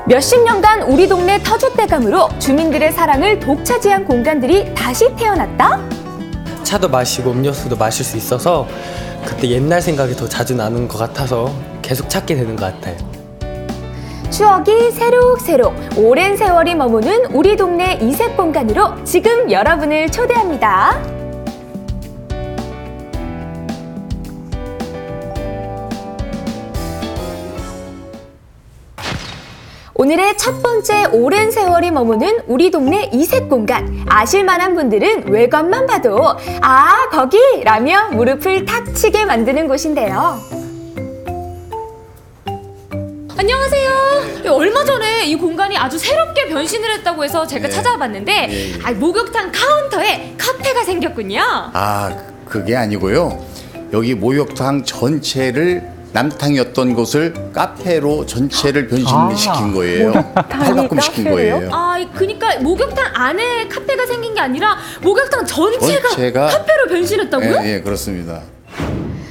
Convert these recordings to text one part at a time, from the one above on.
몇십 년간 우리 동네 터줏대감으로 주민들의 사랑을 독차지한 공간들이 다시 태어났다? 차도 마시고 음료수도 마실 수 있어서 그때 옛날 생각이 더 자주 나는 것 같아서 계속 찾게 되는 것 같아요. 추억이 새록새록 오랜 세월이 머무는 우리 동네 이색 공간으로 지금 여러분을 초대합니다. 오늘의 첫 번째 오랜 세월이 머무는 우리 동네 이색 공간. 아실만한 분들은 외관만 봐도 아 거기! 라며 무릎을 탁 치게 만드는 곳인데요. 안녕하세요. 얼마 전에 이 공간이 아주 새롭게 변신을 했다고 해서 제가 찾아봤는데 목욕탕 카운터에 카페가 생겼군요. 그게 아니고요. 여기 목욕탕 전체를 남탕이었던 곳을 카페로 전체를 변신시킨 거예요. 탈바꿈시킨 거예요. 그러니까 목욕탕 안에 카페가 생긴 게 아니라 목욕탕 전체가 카페로 변신했다고요? 예, 그렇습니다.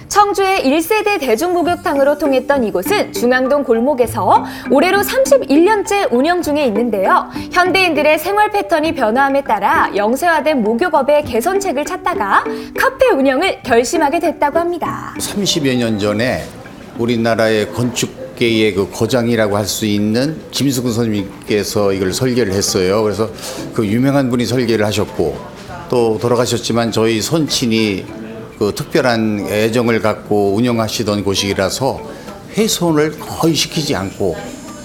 청주의 1세대 대중목욕탕으로 통했던 이곳은 중앙동 골목에서 올해로 31년째 운영 중에 있는데요. 현대인들의 생활 패턴이 변화함에 따라 영세화된 목욕업의 개선책을 찾다가 카페 운영을 결심하게 됐다고 합니다. 30여 년 전에 우리나라의 건축계의 그 거장이라고 할 수 있는 김수근 선생님께서 이걸 설계를 했어요. 그래서 그 유명한 분이 설계를 하셨고 또 돌아가셨지만 저희 손친이 그 특별한 애정을 갖고 운영하시던 곳이라서 훼손을 거의 시키지 않고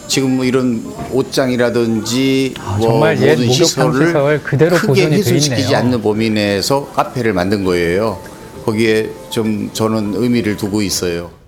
지금 뭐 이런 옷장이라든지 정말 옛 모든 목욕탕 시설을 그대로 크게 보존이 돼 훼손시키지 있네요. 않는 범위 내에서 카페를 만든 거예요. 거기에 좀 저는 의미를 두고 있어요.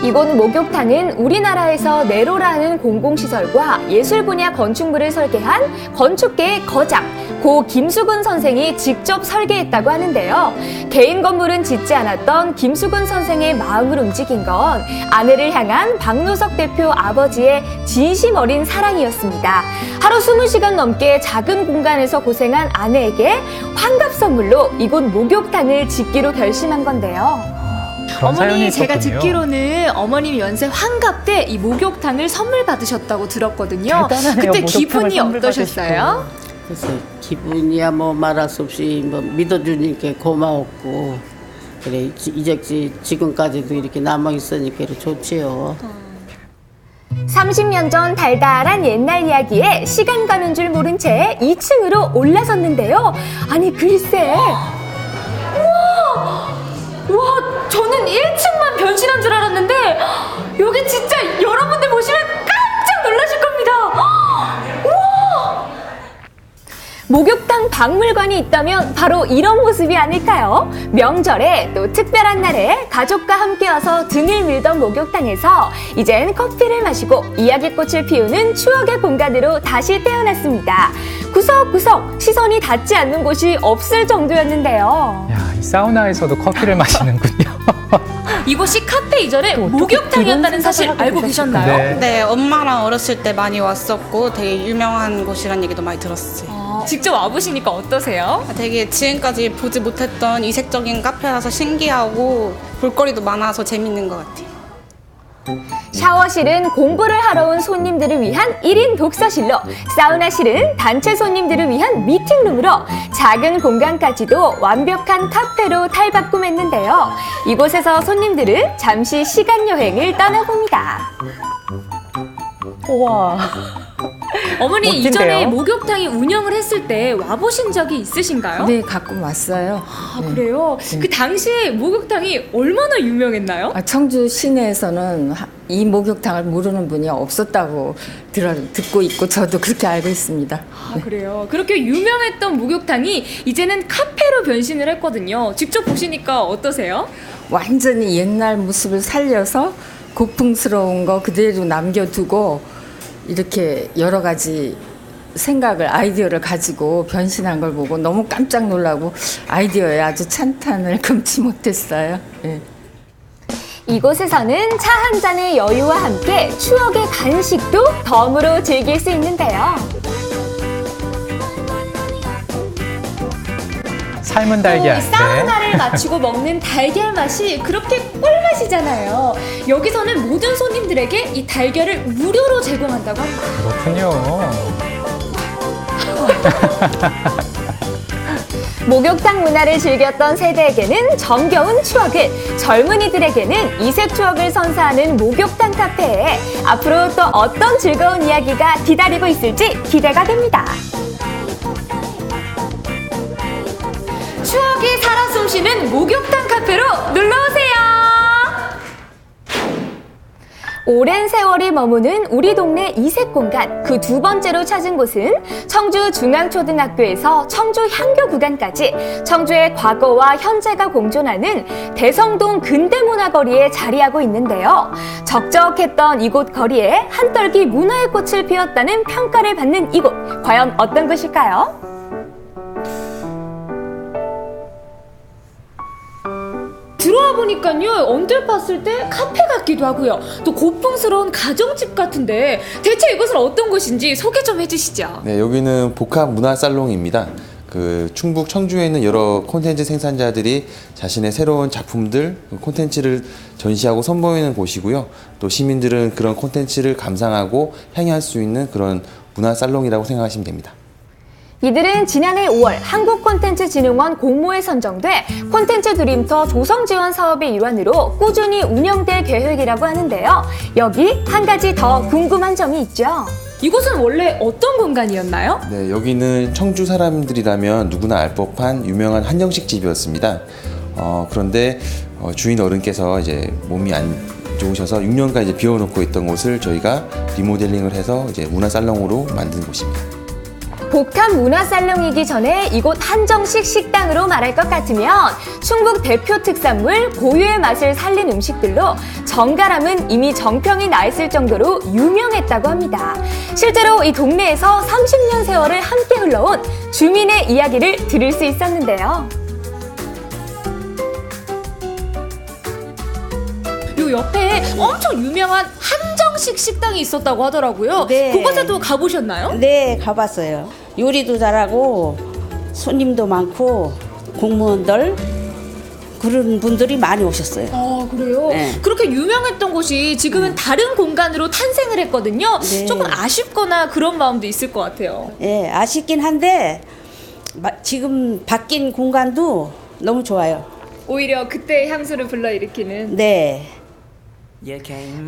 이곳 목욕탕은 우리나라에서 네로라는 공공시설과 예술 분야 건축물을 설계한 건축계의 거장 고 김수근 선생이 직접 설계했다고 하는데요. 개인 건물은 짓지 않았던 김수근 선생의 마음을 움직인 건 아내를 향한 박노석 대표 아버지의 진심 어린 사랑이었습니다. 하루 20시간 넘게 작은 공간에서 고생한 아내에게 환갑 선물로 이곳 목욕탕을 짓기로 결심한 건데요. 어머니, 제가 듣기로는 어머님 연세 환갑 때 이 목욕탕을 선물 받으셨다고 들었거든요. 대단하네요. 그때 목욕탕을 기분이 선물 어떠셨어요? 그래서 기분이야 뭐 말할 수 없이 뭐 믿어주니까 고마웠고 그래 이제 지금까지도 이렇게 남아 있으니까 좋지요. 30년 전 달달한 옛날 이야기에 시간 가는 줄 모른 채 2층으로 올라섰는데요. 아니 글쎄 와, 저는 1층만 변신한 줄 알았는데 여기 진짜 여러분들 보시면 깜짝 놀라실 겁니다. 우와! 목욕탕 박물관이 있다면 바로 이런 모습이 아닐까요? 명절에 또 특별한 날에 가족과 함께 와서 등을 밀던 목욕탕에서 이젠 커피를 마시고 이야기꽃을 피우는 추억의 공간으로 다시 태어났습니다. 구석구석 시선이 닿지 않는 곳이 없을 정도였는데요. 야, 이 사우나에서도 커피를 마시는군요. 이곳이 카페 이전에 목욕탕이었다는 사실 알고 계셨나요? 네, 엄마랑 어렸을 때 많이 왔었고 되게 유명한 곳이란 얘기도 많이 들었어요. 직접 와보시니까 어떠세요? 되게 지금까지 보지 못했던 이색적인 카페라서 신기하고 볼거리도 많아서 재밌는 것 같아요. 샤워실은 공부를 하러 온 손님들을 위한 1인 독서실로, 사우나실은 단체 손님들을 위한 미팅룸으로 작은 공간까지도 완벽한 카페로 탈바꿈했는데요. 이곳에서 손님들은 잠시 시간여행을 떠나봅니다. 우와. 어머니 멋진데요? 이전에 목욕탕이 운영을 했을 때 와보신 적이 있으신가요? 네, 가끔 왔어요. 그래요? 그 당시에 목욕탕이 얼마나 유명했나요? 청주 시내에서는 이 목욕탕을 모르는 분이 없었다고 듣고 있고 저도 그렇게 알고 있습니다. 그래요. 그렇게 유명했던 목욕탕이 이제는 카페로 변신을 했거든요. 직접 보시니까 어떠세요? 완전히 옛날 모습을 살려서 고풍스러운 거 그대로 남겨두고 이렇게 여러 가지 아이디어를 가지고 변신한 걸 보고 너무 깜짝 놀라고 아이디어에 아주 찬탄을 금치 못했어요. 네. 이곳에서는 차 한 잔의 여유와 함께 추억의 간식도 덤으로 즐길 수 있는데요. 삶은 달걀. 이 사우나를 마치고 먹는 달걀 맛이 그렇게 꿀맛이잖아요. 여기서는 모든 손님들에게 이 달걀을 무료로 제공한다고 합니다. 그렇군요. 목욕탕 문화를 즐겼던 세대에게는 정겨운 추억을, 젊은이들에게는 이색 추억을 선사하는 목욕탕 카페에 앞으로 또 어떤 즐거운 이야기가 기다리고 있을지 기대가 됩니다. 추억이 살아 숨쉬는 목욕탕 카페로 놀러오세요. 오랜 세월이 머무는 우리 동네 이색 공간, 그 두 번째로 찾은 곳은 청주 중앙초등학교에서 청주 향교 구간까지 청주의 과거와 현재가 공존하는 대성동 근대문화거리에 자리하고 있는데요. 적적했던 이곳 거리에 한떨기 문화의 꽃을 피웠다는 평가를 받는 이곳, 과연 어떤 곳일까요? 들어와 보니까요, 언뜻 봤을 때 카페 같기도 하고요. 또 고풍스러운 가정집 같은데 대체 이곳은 어떤 곳인지 소개 좀 해주시죠. 네, 여기는 복합 문화살롱입니다. 충북 청주에 있는 여러 콘텐츠 생산자들이 자신의 새로운 작품들, 콘텐츠를 전시하고 선보이는 곳이고요. 또 시민들은 그런 콘텐츠를 감상하고 향유할 수 있는 그런 문화살롱이라고 생각하시면 됩니다. 이들은 지난해 5월 한국콘텐츠진흥원 공모에 선정돼 콘텐츠 드림터 조성 지원 사업의 일환으로 꾸준히 운영될 계획이라고 하는데요. 여기 한 가지 더 궁금한 점이 있죠. 이곳은 원래 어떤 공간이었나요? 네, 여기는 청주 사람들이라면 누구나 알 법한 유명한 한정식 집이었습니다. 그런데 주인 어른께서 이제 몸이 안 좋으셔서 6년간 이제 비워놓고 있던 곳을 저희가 리모델링을 해서 이제 문화살롱으로 만든 곳입니다. 복합 문화살롱이기 전에 이곳 한정식 식당으로 말할 것 같으면 충북 대표 특산물 고유의 맛을 살린 음식들로 정갈함은 이미 정평이 나 있을 정도로 유명했다고 합니다. 실제로 이 동네에서 30년 세월을 함께 흘러온 주민의 이야기를 들을 수 있었는데요. 요 옆에 엄청 유명한 한정식 식당이 있었다고 하더라고요. 네. 그곳에도 가보셨나요? 네, 가봤어요. 요리도 잘하고 손님도 많고 공무원들 그런 분들이 많이 오셨어요. 아, 그래요? 네. 그렇게 유명했던 곳이 지금은 다른 공간으로 탄생을 했거든요. 네. 조금 아쉽거나 그런 마음도 있을 것 같아요. 예, 아쉽긴 한데 지금 바뀐 공간도 너무 좋아요. 오히려 그때의 향수를 불러일으키는. 네.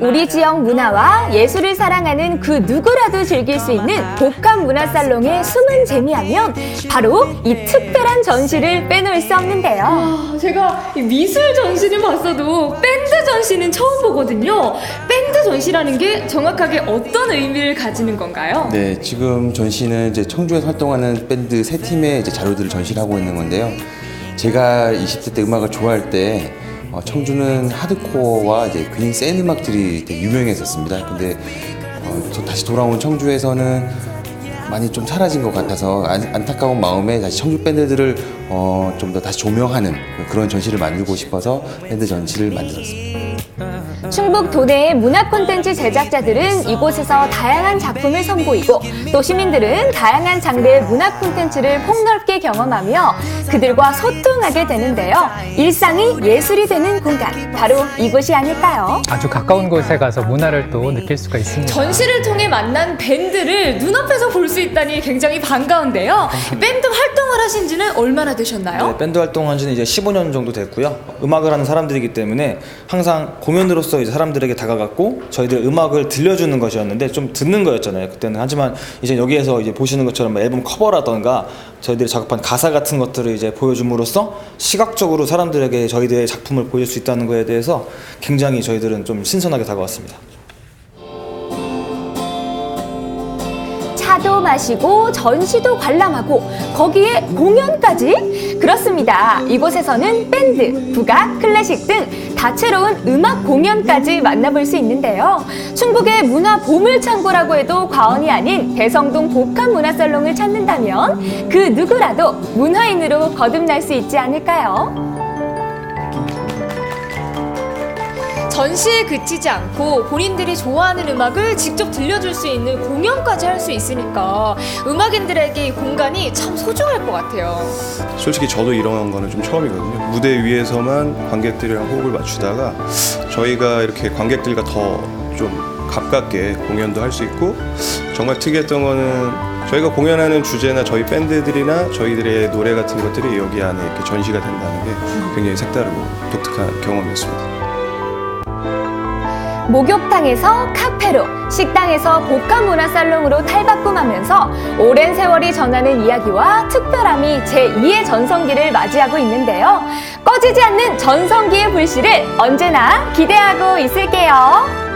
우리 지역 문화와 예술을 사랑하는 그 누구라도 즐길 수 있는 복합 문화살롱의 숨은 재미하면 바로 이 특별한 전시를 빼놓을 수 없는데요. 제가 미술 전시는 봤어도 밴드 전시는 처음 보거든요. 밴드 전시라는 게 정확하게 어떤 의미를 가지는 건가요? 네, 지금 전시는 이제 청주에서 활동하는 밴드 세 팀의 이제 자료들을 전시를 하고 있는 건데요. 제가 20대 때 음악을 좋아할 때 청주는 하드코어와 이제 굉장히 센 음악들이 되게 유명했었습니다. 근데 다시 돌아온 청주에서는 많이 좀 사라진 것 같아서 안타까운 마음에 다시 청주 밴드들을 좀 더 다시 조명하는 그런 전시를 만들고 싶어서 밴드 전시를 만들었습니다. 충북 도내의 문화 콘텐츠 제작자들은 이곳에서 다양한 작품을 선보이고 또 시민들은 다양한 장르의 문화 콘텐츠를 폭넓게 경험하며 그들과 소통하게 되는데요. 일상이 예술이 되는 공간, 바로 이곳이 아닐까요? 아주 가까운 곳에 가서 문화를 또 느낄 수가 있습니다. 전시를 통해 만난 밴드를 눈앞에서 볼 수 있다니 굉장히 반가운데요. 밴드 활동을 하신 지는 얼마나 되셨나요? 네, 밴드 활동한 지는 이제 15년 정도 됐고요. 음악을 하는 사람들이기 때문에 항상 공연으로서 이제 사람들에게 다가갔고 저희들 음악을 들려주는 것이었는데 좀 듣는 거였잖아요. 그때는. 하지만 이제 여기에서 이제 보시는 것처럼 앨범 커버라던가 저희들이 작업한 가사 같은 것들을 이제 보여줌으로써 시각적으로 사람들에게 저희들의 작품을 보여줄 수 있다는 거에 대해서 굉장히 저희들은 좀 신선하게 다가왔습니다. 차도 마시고 전시도 관람하고 거기에 공연까지? 그렇습니다. 이곳에서는 밴드, 국악, 클래식 등 다채로운 음악 공연까지 만나볼 수 있는데요. 충북의 문화 보물창고라고 해도 과언이 아닌 대성동 복합문화살롱을 찾는다면 그 누구라도 문화인으로 거듭날 수 있지 않을까요? 전시에 그치지 않고 본인들이 좋아하는 음악을 직접 들려줄 수 있는 공연까지 할 수 있으니까 음악인들에게 이 공간이 참 소중할 것 같아요. 솔직히 저도 이런 거는 좀 처음이거든요. 무대 위에서만 관객들이랑 호흡을 맞추다가 저희가 이렇게 관객들과 더 좀 가깝게 공연도 할 수 있고, 정말 특이했던 거는 저희가 공연하는 주제나 저희 밴드들이나 저희들의 노래 같은 것들이 여기 안에 이렇게 전시가 된다는 게 굉장히 색다르고 독특한 경험이었습니다. 목욕탕에서 카페로, 식당에서 복합문화살롱으로 탈바꿈하면서 오랜 세월이 전하는 이야기와 특별함이 제2의 전성기를 맞이하고 있는데요. 꺼지지 않는 전성기의 불씨를 언제나 기대하고 있을게요.